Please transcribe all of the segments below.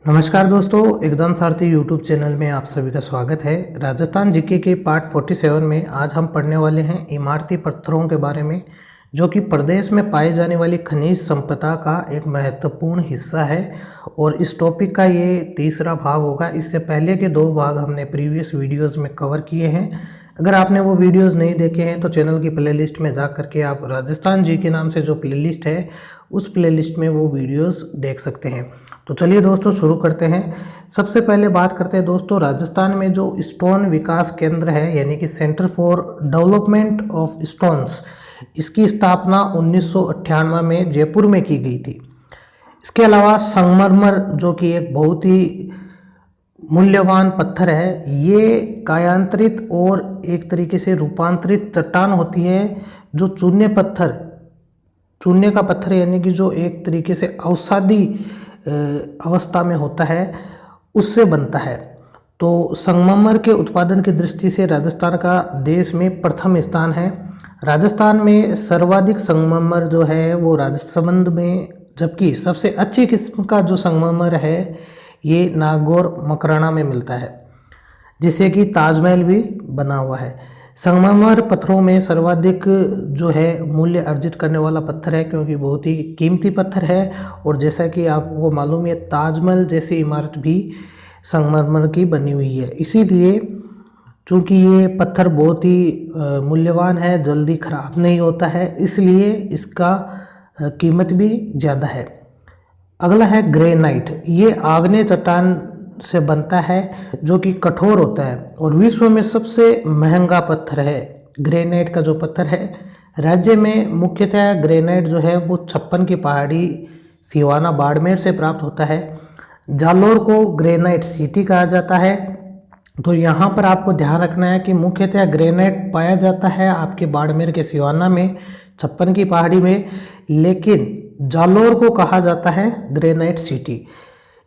नमस्कार दोस्तों, एग्जाम सारथी YouTube channel में आप सभी का स्वागत है। राजस्थान जीके के पार्ट 47 में आज हम पढ़ने वाले हैं इमारती पत्थरों के बारे में, जो कि प्रदेश में पाई जाने वाली खनिज संपदा का एक महत्वपूर्ण हिस्सा है। और इस टॉपिक का ये तीसरा भाग होगा। इससे पहले के दो भाग हमने प्रीवियस वीडियोज़ में कवर किए हैं। अगर आपने वो वीडियोज़ नहीं देखे हैं तो चैनल की प्लेलिस्ट में जा करके आप राजस्थान जी के नाम से जो प्लेलिस्ट है उस प्लेलिस्ट में वो वीडियोज़ देख सकते हैं। तो चलिए दोस्तों शुरू करते हैं। सबसे पहले बात करते हैं दोस्तों, राजस्थान में जो स्टोन विकास केंद्र है यानी कि centre for development of stones, इसकी स्थापना 1998 में जयपुर में की गई थी। इसके अलावा संगमरमर, जो कि एक बहुत ही मूल्यवान पत्थर है, ये कायांतरित और एक तरीके से रूपांतरित चट्टान होती है जो चूने का पत्थर यानी कि जो एक तरीके से औषधि अवस्था में होता है उससे बनता है। तो संगमरमर के उत्पादन की दृष्टि से राजस्थान का देश में प्रथम स्थान है। राजस्थान में सर्वाधिक संगमरमर जो है वो राजसमंद में, जबकि सबसे अच्छी किस्म का जो संगमरमर है ये नागौर मकराना में मिलता है, जिससे कि ताजमहल भी बना हुआ है। संगमरमर पत्थरों में सर्वाधिक जो है मूल्य अर्जित करने वाला पत्थर है, क्योंकि बहुत ही कीमती पत्थर है। और जैसा कि आपको मालूम है, ताजमहल जैसी इमारत भी संगमरमर की बनी हुई है। इसीलिए चूँकि ये पत्थर बहुत ही मूल्यवान है, जल्दी ख़राब नहीं होता है, इसलिए इसका कीमत भी ज़्यादा है। अगला है ग्रेनाइट। ये आग्नेय चट्टान से बनता है जो कि कठोर होता है और विश्व में सबसे महंगा पत्थर है। ग्रेनाइट का जो पत्थर है, राज्य में मुख्यतः ग्रेनाइट जो है वो 56 की पहाड़ी सिवाना बाड़मेर से प्राप्त होता है। जालोर को ग्रेनाइट सिटी कहा जाता है। तो यहाँ पर आपको ध्यान रखना है कि मुख्यतः ग्रेनाइट पाया जाता है आपके बाड़मेर के सिवाना में, 56 की पहाड़ी में, लेकिन जालोर को कहा जाता है ग्रेनाइट सिटी।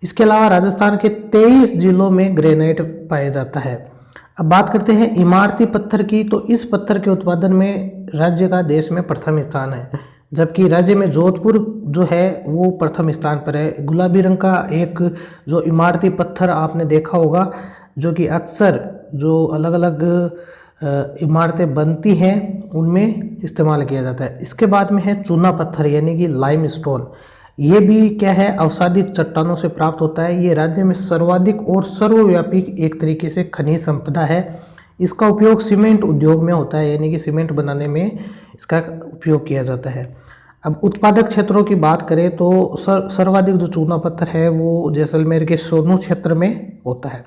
इसके अलावा राजस्थान के 23 जिलों में ग्रेनाइट पाया जाता है। अब बात करते हैं इमारती पत्थर की। तो इस पत्थर के उत्पादन में राज्य का देश में प्रथम स्थान है, जबकि राज्य में जोधपुर जो है वो प्रथम स्थान पर है। गुलाबी रंग का एक जो इमारती पत्थर आपने देखा होगा, जो कि अक्सर जो अलग अलग इमारतें बनती हैं उनमें इस्तेमाल किया जाता है। इसके बाद में है चूना पत्थर यानी कि लाइम स्टोन। ये भी क्या है, अवसादी चट्टानों से प्राप्त होता है। ये राज्य में सर्वाधिक और सर्वव्यापी एक तरीके से खनिज संपदा है। इसका उपयोग सीमेंट उद्योग में होता है, यानी कि सीमेंट बनाने में इसका उपयोग किया जाता है। अब उत्पादक क्षेत्रों की बात करें तो सर्वाधिक जो चूना पत्थर है वो जैसलमेर के सोनू क्षेत्र में होता है।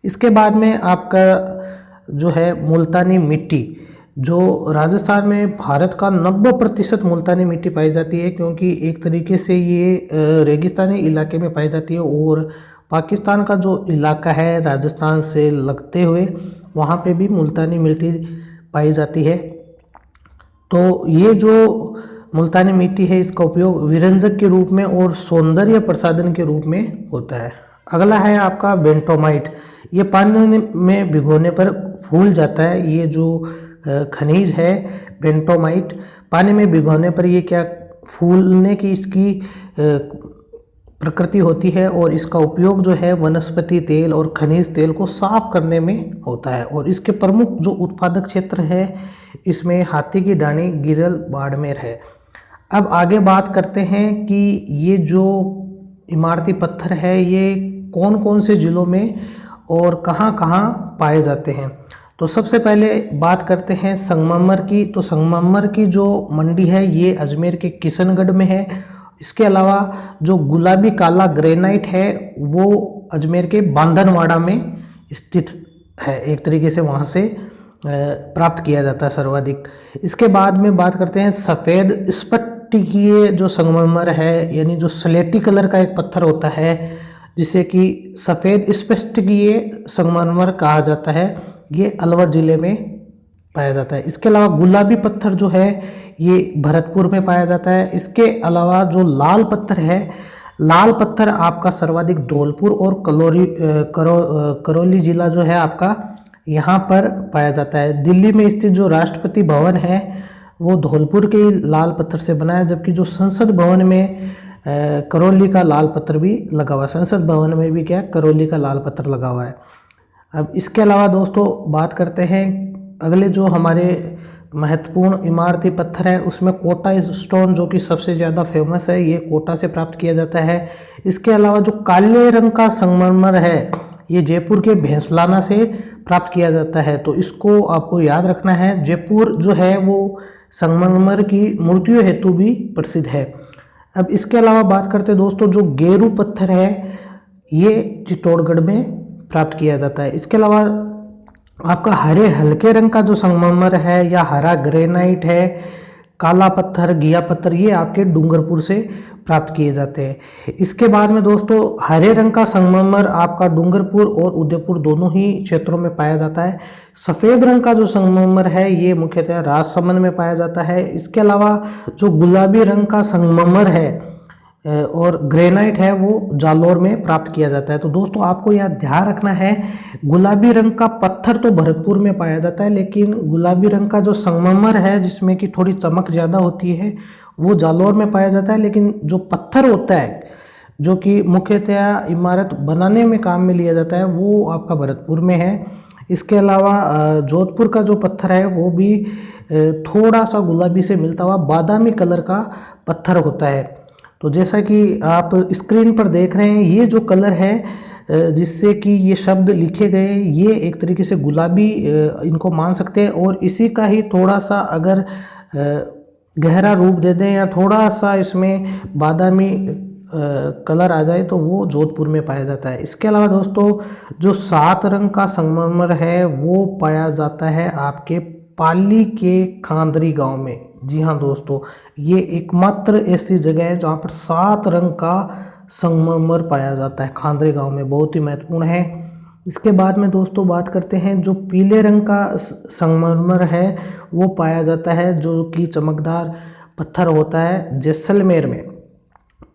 इसके बाद में आपका जो है मुल्तानी मिट्टी, जो राजस्थान में भारत का 90% मुल्तानी मिट्टी पाई जाती है, क्योंकि एक तरीके से ये रेगिस्तानी इलाके में पाई जाती है और पाकिस्तान का जो इलाका है राजस्थान से लगते हुए, वहाँ पे भी मुल्तानी मिट्टी पाई जाती है। तो ये जो मुल्तानी मिट्टी है इसका उपयोग विरंजक के रूप में और सौंदर्य प्रसाधन के रूप में होता है। अगला है आपका बेंटोमाइट। ये पानी में भिगोने पर फूल जाता है। ये जो खनिज है बेंटोमाइट, पानी में भिगोने पर ये क्या फूलने की इसकी प्रकृति होती है और इसका उपयोग जो है वनस्पति तेल और खनिज तेल को साफ करने में होता है। और इसके प्रमुख जो उत्पादक क्षेत्र है इसमें हाथी की डाणी, गिरल, बाड़मेर है। अब आगे बात करते हैं कि ये जो इमारती पत्थर है ये कौन कौन से ज़िलों में और कहाँ कहाँ पाए जाते हैं। तो सबसे पहले बात करते हैं संगमरमर की। तो संगमरमर की जो मंडी है ये अजमेर के किशनगढ़ में है। इसके अलावा जो गुलाबी काला ग्रेनाइट है वो अजमेर के बांधनवाड़ा में स्थित है। एक तरीके से वहाँ से प्राप्त किया जाता है सर्वाधिक। इसके बाद में बात करते हैं सफ़ेद स्फटिकीय जो संगमरमर है, यानी जो स्लेटी कलर का एक पत्थर होता है जिसे कि सफ़ेद स्फटिकीय संगमरमर कहा जाता है। ये अलवर ज़िले में पाया जाता है। इसके अलावा गुलाबी पत्थर जो है ये भरतपुर में पाया जाता है। इसके अलावा जो लाल पत्थर है, लाल पत्थर आपका सर्वाधिक धौलपुर और करौली ज़िला जो है आपका यहाँ पर पाया जाता है। दिल्ली में स्थित जो राष्ट्रपति भवन है वो धौलपुर के लाल पत्थर से बना है, जबकि जो संसद भवन में करौली का लाल पत्थर भी लगा हुआ है। संसद भवन में भी क्या है, करौली का लाल पत्थर लगा हुआ है। अब इसके अलावा दोस्तों बात करते हैं अगले जो हमारे महत्वपूर्ण इमारती पत्थर है, उसमें कोटा स्टोन जो कि सबसे ज़्यादा फेमस है, ये कोटा से प्राप्त किया जाता है। इसके अलावा जो काले रंग का संगमरमर है, ये जयपुर के भैंसलाना से प्राप्त किया जाता है। तो इसको आपको याद रखना है। जयपुर जो है वो संगमरमर की मूर्तियों हेतु भी प्रसिद्ध है। अब इसके अलावा बात करते हैं दोस्तों, जो गेरू पत्थर है ये चित्तौड़गढ़ में प्राप्त किया जाता है। इसके अलावा आपका हरे हल्के रंग का जो संगमरमर है या हरा ग्रेनाइट है, काला पत्थर, घिया पत्थर, ये आपके डूंगरपुर से प्राप्त किए जाते हैं। इसके बाद में दोस्तों हरे रंग का संगमरमर आपका डूंगरपुर और उदयपुर दोनों ही क्षेत्रों में पाया जाता है। सफ़ेद रंग का जो संगमरमर है ये मुख्यतः राजसमंद में पाया जाता है। इसके अलावा जो गुलाबी रंग का संगमरमर है और ग्रेनाइट है वो जालौर में प्राप्त किया जाता है। तो दोस्तों आपको यह ध्यान रखना है, गुलाबी रंग का पत्थर तो भरतपुर में पाया जाता है, लेकिन गुलाबी रंग का जो संगमरमर है जिसमें कि थोड़ी चमक ज़्यादा होती है वो जालौर में पाया जाता है। लेकिन जो पत्थर होता है जो कि मुख्यतः इमारत बनाने में काम में लिया जाता है वो आपका भरतपुर में है। इसके अलावा जोधपुर का जो पत्थर है वो भी थोड़ा सा गुलाबी से मिलता हुआ बादामी कलर का पत्थर होता है। तो जैसा कि आप स्क्रीन पर देख रहे हैं, ये जो कलर है जिससे कि ये शब्द लिखे गए, ये एक तरीके से गुलाबी इनको मान सकते हैं। और इसी का ही थोड़ा सा अगर गहरा रूप दे दें या थोड़ा सा इसमें बादामी कलर आ जाए तो वो जोधपुर में पाया जाता है। इसके अलावा दोस्तों जो 7 रंग का संगमरमर है वो पाया जाता है आपके पाली के खांदरी गांव में। जी हाँ दोस्तों, ये एकमात्र ऐसी जगह है जहाँ पर 7 रंग का संगमरमर पाया जाता है, खांदरी गांव में, बहुत ही महत्वपूर्ण है। इसके बाद में दोस्तों बात करते हैं जो पीले रंग का संगमरमर है वो पाया जाता है जो कि चमकदार पत्थर होता है जैसलमेर में।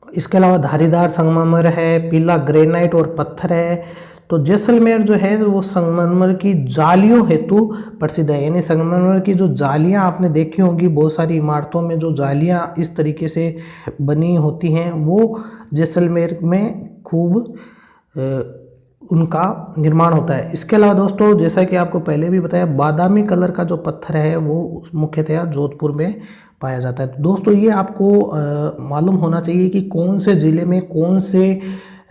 इसके अलावा धारीदार संगमरमर है, पीला ग्रेनाइट और पत्थर है। तो जैसलमेर जो है वो संगमरमर की जालियों हेतु प्रसिद्ध है। यानी संगमरमर की जो जालियां आपने देखी होंगी, बहुत सारी इमारतों में जो जालियां इस तरीके से बनी होती हैं वो जैसलमेर में खूब उनका निर्माण होता है। इसके अलावा दोस्तों जैसा कि आपको पहले भी बताया, बादामी कलर का जो पत्थर है वो मुख्यतः जोधपुर में पाया जाता है। तो दोस्तों ये आपको मालूम होना चाहिए कि कौन से ज़िले में कौन से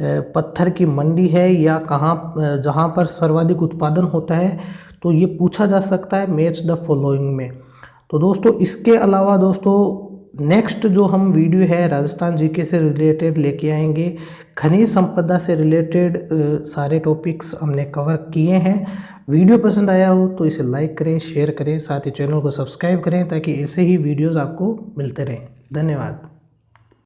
पत्थर की मंडी है या कहाँ जहाँ पर सर्वाधिक उत्पादन होता है। तो ये पूछा जा सकता है मैच द फॉलोइंग में। तो दोस्तों इसके अलावा दोस्तों नेक्स्ट जो हम वीडियो है राजस्थान जीके से रिलेटेड लेके आएंगे। खनिज संपदा से रिलेटेड सारे टॉपिक्स हमने कवर किए हैं। वीडियो पसंद आया हो तो इसे लाइक करें, शेयर करें, साथ ही चैनल को सब्सक्राइब करें ताकि ऐसे ही वीडियोस आपको मिलते रहें। धन्यवाद।